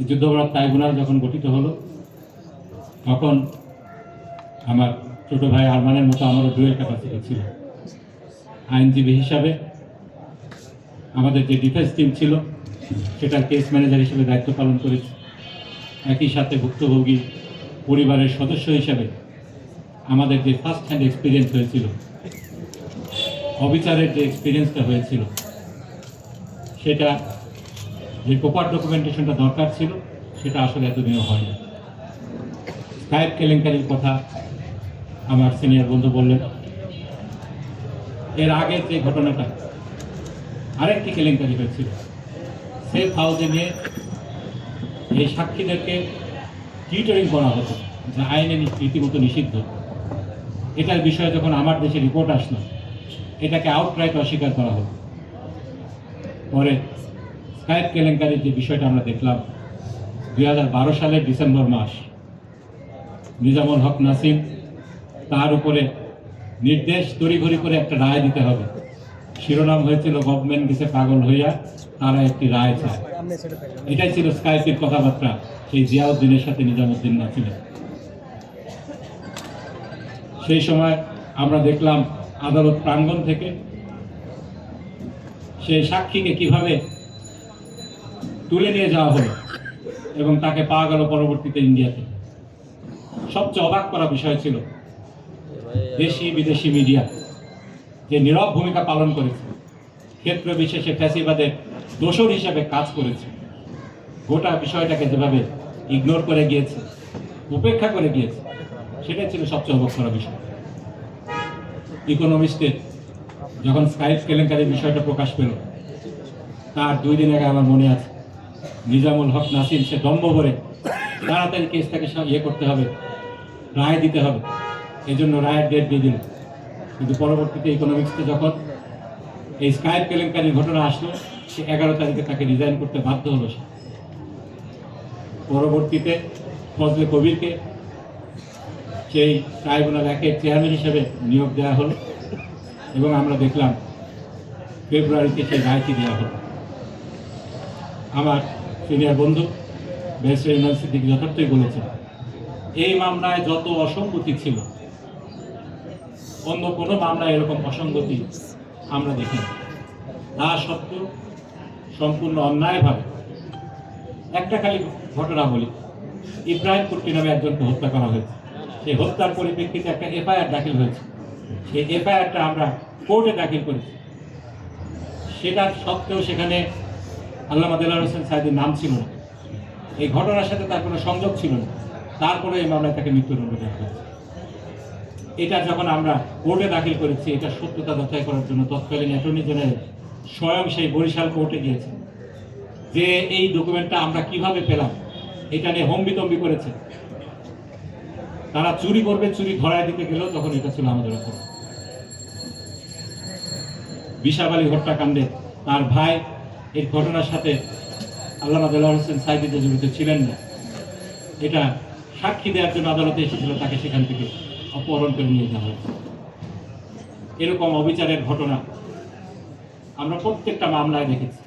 যুদ্ধাপরাধ ট্রাইব্যুনাল যখন গঠিত হলো তখন আমার ছোট ভাই আরমানের মতো আমারও ডুয়েল ক্যাপাসিটি ছিল। আইনজীবী হিসাবে আমাদের যে ডিফেন্স টিম ছিল সেটার কেস ম্যানেজার হিসেবে দায়িত্ব পালন করেছি। একই সাথে ভুক্তভোগী পরিবারের সদস্য হিসাবে আমাদের যে ফার্স্ট হ্যান্ড এক্সপিরিয়েন্স হয়েছিল, অবিচারের যে এক্সপিরিয়েন্সটা হয়েছিল, সেটা যে প্রপার ডকুমেন্টেশনটা দরকার ছিল সেটা আসলে এতদিনও হয়নি। স্কাইপ কেলেঙ্কারির কথা আমার সিনিয়র বন্ধু বললেন। এর আগে যে ঘটনাটা আরেকটি কেলেঙ্কারি হয়েছিল, সেফ হাউসে নিয়ে এই সাক্ষীদেরকে টিউটরিং করা হতো, যা আইনে রীতিমতো নিষিদ্ধ। এটার বিষয়ে যখন আমার দেশে রিপোর্ট আসলো, এটাকে আউটরাইট অস্বীকার করা হলো। পরে স্কাইপ কেলেঙ্কারির যে বিষয়টা আমরা দেখলাম 2012 সালের ডিসেম্বর মাস, নিজামুল হক নাসিম, তার উপরে নির্দেশ তড়িঘড়ি করে একটা রায় দিতে হবে। শিরোনাম হয়েছিল গভর্নমেন্ট গেছে পাগল হইয়া, তারা একটি রায় চায়। এটাই ছিল স্কাইপের কথাবার্তা সেই জিয়াউদ্দিনের সাথে নিজামুদ্দিন নাসিমের। সেই সময় আমরা দেখলাম আদালত প্রাঙ্গণ থেকে সেই সাক্ষীকে কিভাবে তুলে নিয়ে যাওয়া হলো এবং তাকে পাওয়া গেল পরবর্তীতে ইন্ডিয়াতে। সবচেয়ে অবাক করা বিষয় ছিল দেশি বিদেশি মিডিয়া যে নীরব ভূমিকা পালন করেছে, ক্ষেত্র বিশেষে ফ্যাসিবাদের দোষর হিসেবে কাজ করেছে। গোটা বিষয়টাকে যেভাবে ইগনোর করে গিয়েছে, উপেক্ষা করে গিয়েছে, সেটাই ছিল সবচেয়ে অবাক করা বিষয়। ইকোনমিস্টের যখন স্কাইপ কেলেঙ্কারির বিষয়টা প্রকাশ পেল, তার 2 দিন আগে আমার মনে আছে নিজামুল হক নাসিম সে দম্ভ করে তাড়াতাড়ি কেসটাকে করতে হবে, রায় দিতে হবে, এই জন্য রায়ের ডেট দিয়ে দিল। কিন্তু পরবর্তীতে ইকোনমিক্সে যখন এই স্কাইপ কেলেঙ্কারির ঘটনা আসলো, সে 11 তারিখে তাকে রিজাইন করতে বাধ্য হলো। সে পরবর্তীতে ফজলে কবিরকে সেই ট্রাইব্যুনাল 1-এর চেয়ারম্যান হিসেবে নিয়োগ দেওয়া হলো এবং আমরা দেখলাম ফেব্রুয়ারিতে সেই রায়টি দেওয়া হলো। আমার সিনিয়র বন্ধু ব্যারিস্টার ইমরান সিদ্দিকী যথার্থই বলেছেন, এই মামলায় যত অসঙ্গতি ছিল, অন্য কোনো মামলায় এরকম অসঙ্গতি আমরা দেখিনি। তা সত্ত্বেও সম্পূর্ণ অন্যায়ভাবে একটা খালি ঘটনা বলি, ইব্রাহিম কুট্টি নামে একজনকে হত্যা করা হয়েছে। সেই হত্যার পরিপ্রেক্ষিতে একটা এফআইআর দাখিল হয়েছে। সেই এফআইআরটা আমরা কোর্টে দাখিল করেছি। সেটা সত্ত্বেও সেখানে আল্লামা দেলোয়ার হোসেন সাঈদীর নাম ছিল না, এই ঘটনার সাথে তার কোনো সংযোগ ছিল না। তারপরে এই মামলায় তাকে মৃত্যুদণ্ড দেওয়া হয়েছে। এটা যখন আমরা কোর্টে দাখিল করেছি, এটা সত্যতা যাচাই করার জন্য তৎকালীন অ্যাটর্নি জেনারেল স্বয়ং সেই বরিশাল কোর্টে গিয়েছেন, যে এই ডকুমেন্টটা আমরা কিভাবে পেলাম এটা নিয়ে হম্বিতম্বি করেছে। তারা চুরি করবে, চুরি ধরায় দিতে গেলেও তখন এটা ছিল আমাদের অপরাধ। বিশাব আলী হত্যাকাণ্ডে তার ভাই এই ঘটনার সাথে আল্লামা দেলোয়ার হোসেন সাঈদী জড়িত ছিলেন না, এটা সাক্ষী দেওয়ার জন্য আদালতে এসেছিল, তাকে সেখান থেকে অপহরণ করে নিয়ে যাওয়া হয়েছে। এরকম অবিচারের ঘটনা আমরা প্রত্যেকটা মামলায় দেখেছি।